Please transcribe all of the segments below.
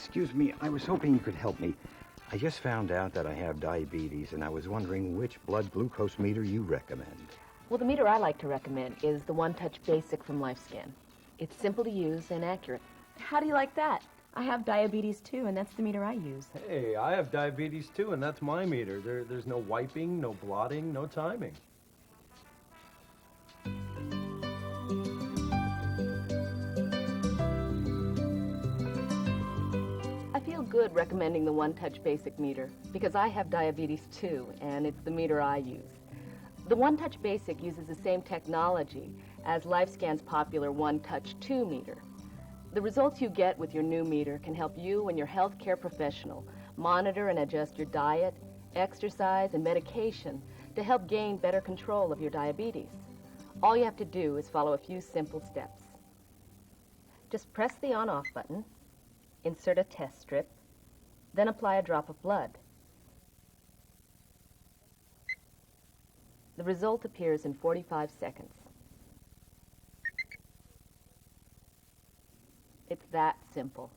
Excuse me, I was hoping you could help me. I just found out that I have diabetes, and I was wondering which blood glucose meter you recommend. Well, the meter I like to recommend is the One Touch Basic from LifeScan. It's simple to use and accurate. How do you like that? I have diabetes too, and that's the meter I use. Hey, I have diabetes too, and that's my meter. There's no wiping, no blotting, no timing. I feel good recommending the One Touch Basic meter because I have diabetes too, and it's the meter I use. The One Touch Basic uses the same technology as LifeScan's popular One Touch 2 meter. The results you get with your new meter can help you and your healthcare professional monitor and adjust your diet, exercise, and medication to help gain better control of your diabetes. All you have to do is follow a few simple steps. Just press the on-off button, insert a test strip, then apply a drop of blood. The result appears in 45 seconds. It's that simple.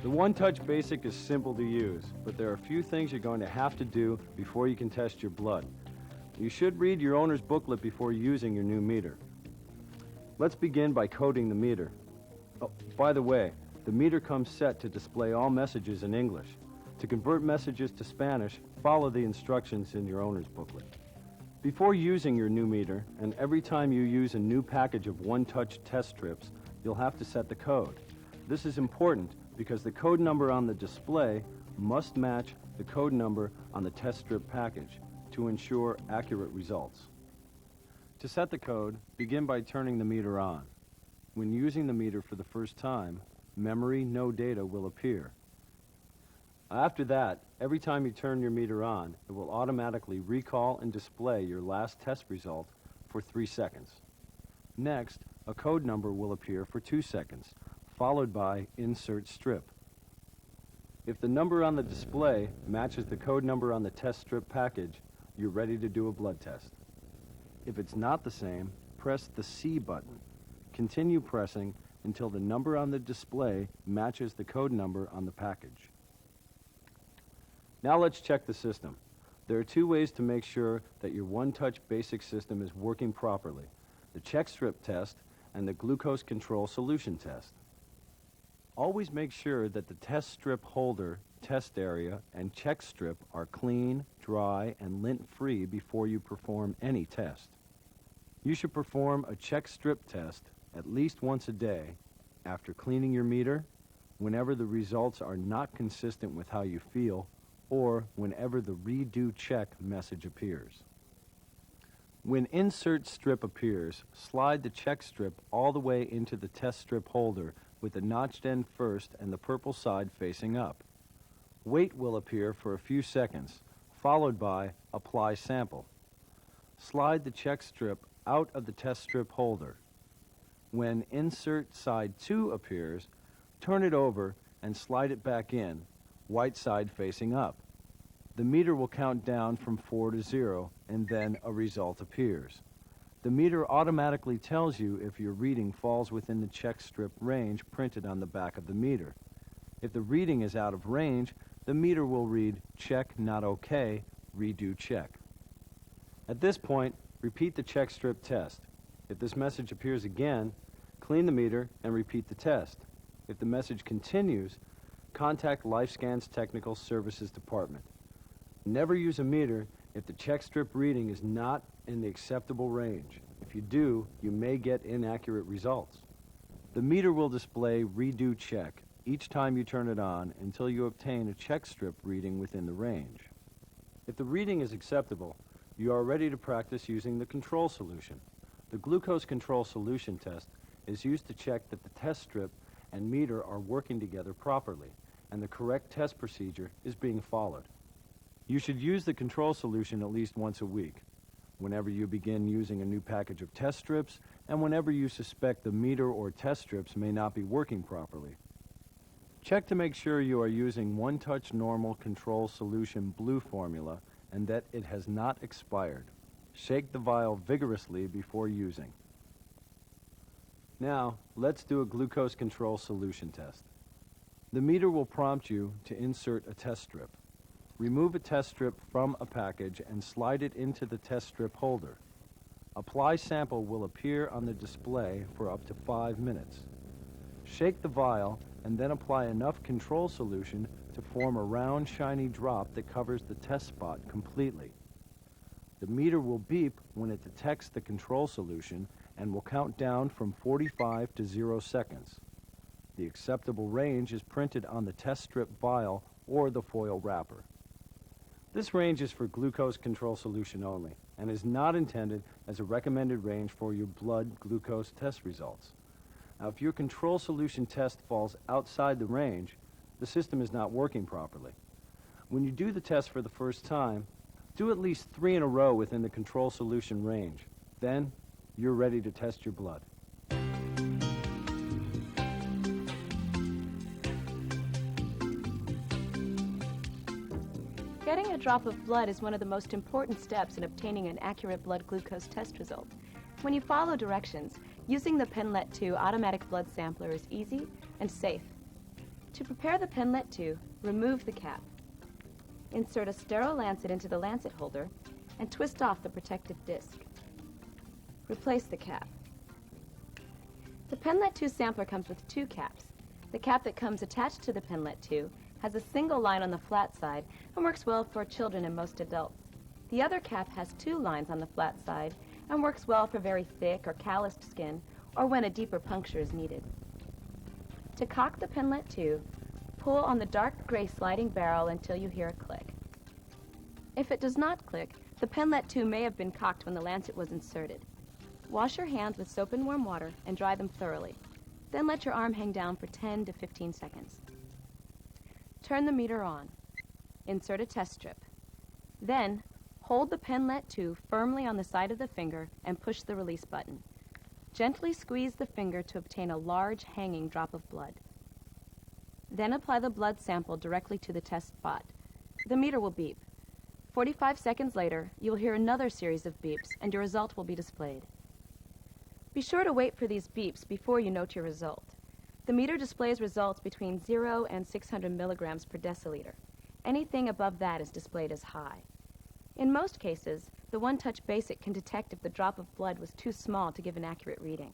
The One Touch Basic is simple to use, but there are a few things you're going to have to do before you can test your blood. You should read your owner's booklet before using your new meter. Let's begin by coding the meter. Oh, by the way, the meter comes set to display all messages in English. To convert messages to Spanish, follow the instructions in your owner's booklet. Before using your new meter, and every time you use a new package of One Touch test strips, you'll have to set the code. This is important because the code number on the display must match the code number on the test strip package to ensure accurate results. To set the code, begin by turning the meter on. When using the meter for the first time, memory no data will appear. After that, every time you turn your meter on, it will automatically recall and display your last test result for 3 seconds. Next, a code number will appear for 2 seconds, followed by insert strip. If the number on the display matches the code number on the test strip package, you're ready to do a blood test. If it's not the same, press the C button. Continue pressing until the number on the display matches the code number on the package. Now let's check the system. There are 2 ways to make sure that your One Touch Basic system is working properly: the check strip test and the glucose control solution test. Always make sure that the test strip holder, test area, and check strip are clean, dry, and lint-free before you perform any test. You should perform a check strip test at least once a day after cleaning your meter, whenever the results are not consistent with how you feel, or whenever the redo check message appears. When insert strip appears, slide the check strip all the way into the test strip holder with the notched end first and the purple side facing up. Wait will appear for a few seconds, followed by apply sample. Slide the check strip out of the test strip holder. When insert side 2 appears, turn it over and slide it back in, white side facing up. The meter will count down from 4 to 0, and then a result appears. The meter automatically tells you if your reading falls within the check strip range printed on the back of the meter. If the reading is out of range, the meter will read check not okay, redo check. At this point, repeat the check strip test. If this message appears again, clean the meter and repeat the test. If the message continues, contact LifeScan's Technical Services Department. Never use a meter if the check strip reading is not in the acceptable range. If you do, you may get inaccurate results. The meter will display redo check each time you turn it on until you obtain a check strip reading within the range. If the reading is acceptable, you are ready to practice using the control solution. The glucose control solution test is used to check that the test strip and meter are working together properly and the correct test procedure is being followed. You should use the control solution at least once a week, whenever you begin using a new package of test strips and whenever you suspect the meter or test strips may not be working properly. Check to make sure you are using One Touch Normal Control Solution Blue formula and that it has not expired. Shake the vial vigorously before using. Now, let's do a glucose control solution test. The meter will prompt you to insert a test strip. Remove a test strip from a package and slide it into the test strip holder. Apply sample will appear on the display for up to 5 minutes. Shake the vial and then apply enough control solution to form a round, shiny drop that covers the test spot completely. The meter will beep when it detects the control solution and will count down from 45 to 0 seconds. The acceptable range is printed on the test strip vial or the foil wrapper. This range is for glucose control solution only and is not intended as a recommended range for your blood glucose test results. Now, if your control solution test falls outside the range, the system is not working properly. When you do the test for the first time, do at least 3 in a row within the control solution range. Then, you're ready to test your blood. Getting a drop of blood is one of the most important steps in obtaining an accurate blood glucose test result. When you follow directions, using the Penlet 2 automatic blood sampler is easy and safe. To prepare the Penlet 2, remove the cap. Insert a sterile lancet into the lancet holder and twist off the protective disc. Replace the cap. The Penlet 2 sampler comes with 2 caps. The cap that comes attached to the Penlet 2 has a single line on the flat side and works well for children and most adults. The other cap has 2 lines on the flat side and works well for very thick or calloused skin or when a deeper puncture is needed. To cock the Penlet 2, pull on the dark gray sliding barrel until you hear a click. If it does not click, the Penlet 2 may have been cocked when the lancet was inserted. Wash your hands with soap and warm water and dry them thoroughly. Then let your arm hang down for 10 to 15 seconds. Turn the meter on. Insert a test strip. Then, hold the Penlet 2 firmly on the side of the finger and push the release button. Gently squeeze the finger to obtain a large hanging drop of blood. Then apply the blood sample directly to the test spot. The meter will beep. 45 seconds later, you will hear another series of beeps and your result will be displayed. Be sure to wait for these beeps before you note your result. The meter displays results between 0 and 600 milligrams per deciliter. Anything above that is displayed as high. In most cases, the One-Touch Basic can detect if the drop of blood was too small to give an accurate reading.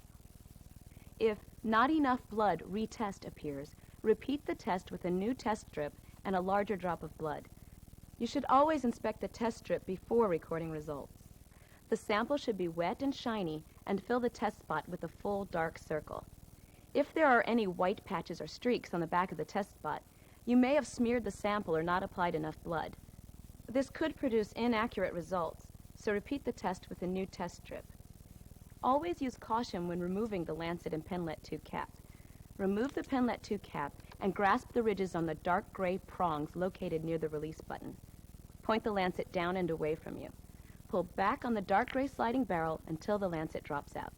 If not enough blood retest appears, repeat the test with a new test strip and a larger drop of blood. You should always inspect the test strip before recording results. The sample should be wet and shiny and fill the test spot with a full dark circle. If there are any white patches or streaks on the back of the test spot, you may have smeared the sample or not applied enough blood. This could produce inaccurate results, so repeat the test with a new test strip. Always use caution when removing the Lancet and Penlet 2 cap. Remove the Penlet 2 cap and grasp the ridges on the dark gray prongs located near the release button. Point the Lancet down and away from you. Pull back on the dark gray sliding barrel until the Lancet drops out.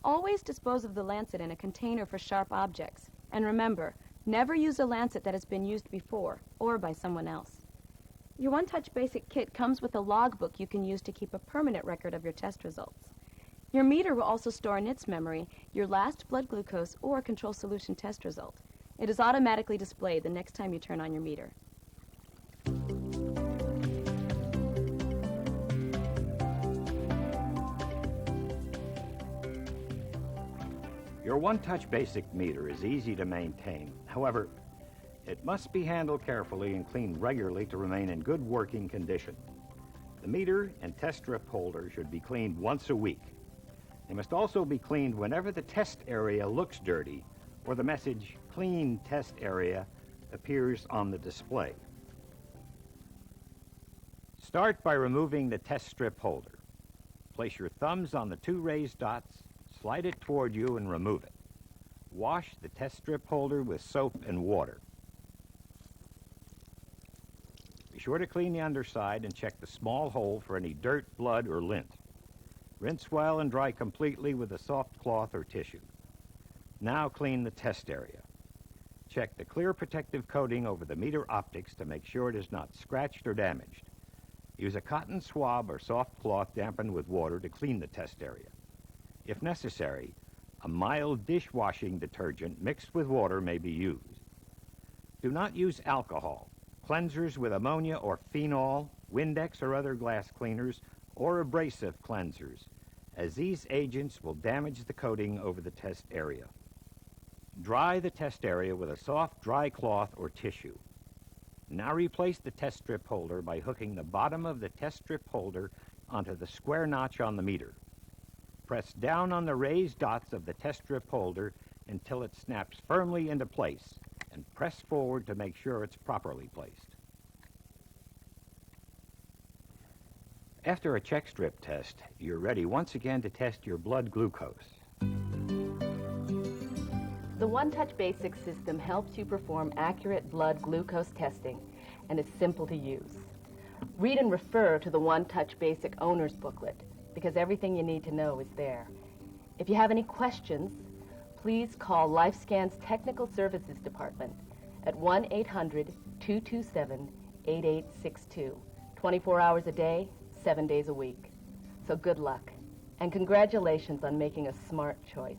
Always dispose of the Lancet in a container for sharp objects. And remember, never use a Lancet that has been used before or by someone else. Your One-Touch Basic kit comes with a logbook you can use to keep a permanent record of your test results. Your meter will also store in its memory your last blood glucose or control solution test result. It is automatically displayed the next time you turn on your meter. Your One-Touch Basic meter is easy to maintain. However, it must be handled carefully and cleaned regularly to remain in good working condition. The meter and test strip holder should be cleaned once a week. They must also be cleaned whenever the test area looks dirty or the message "Clean Test Area" appears on the display. Start by removing the test strip holder. Place your thumbs on the 2 raised dots, slide it toward you, and remove it. Wash the test strip holder with soap and water. Be sure to clean the underside and check the small hole for any dirt, blood, or lint. Rinse well and dry completely with a soft cloth or tissue. Now clean the test area. Check the clear protective coating over the meter optics to make sure it is not scratched or damaged. Use a cotton swab or soft cloth dampened with water to clean the test area. If necessary, a mild dishwashing detergent mixed with water may be used. Do not use alcohol. Cleansers with ammonia or phenol, Windex or other glass cleaners, or abrasive cleansers, as these agents will damage the coating over the test area. Dry the test area with a soft, dry cloth or tissue. Now replace the test strip holder by hooking the bottom of the test strip holder onto the square notch on the meter. Press down on the raised dots of the test strip holder until it snaps firmly into place, and press forward to make sure it's properly placed. After a check strip test, you're ready once again to test your blood glucose. The One Touch Basic system helps you perform accurate blood glucose testing and is simple to use. Read and refer to the One Touch Basic Owner's Booklet because everything you need to know is there. If you have any questions, please call LifeScan's Technical Services Department at 1-800-227-8862, 24 hours a day, 7 days a week. So good luck, and congratulations on making a smart choice.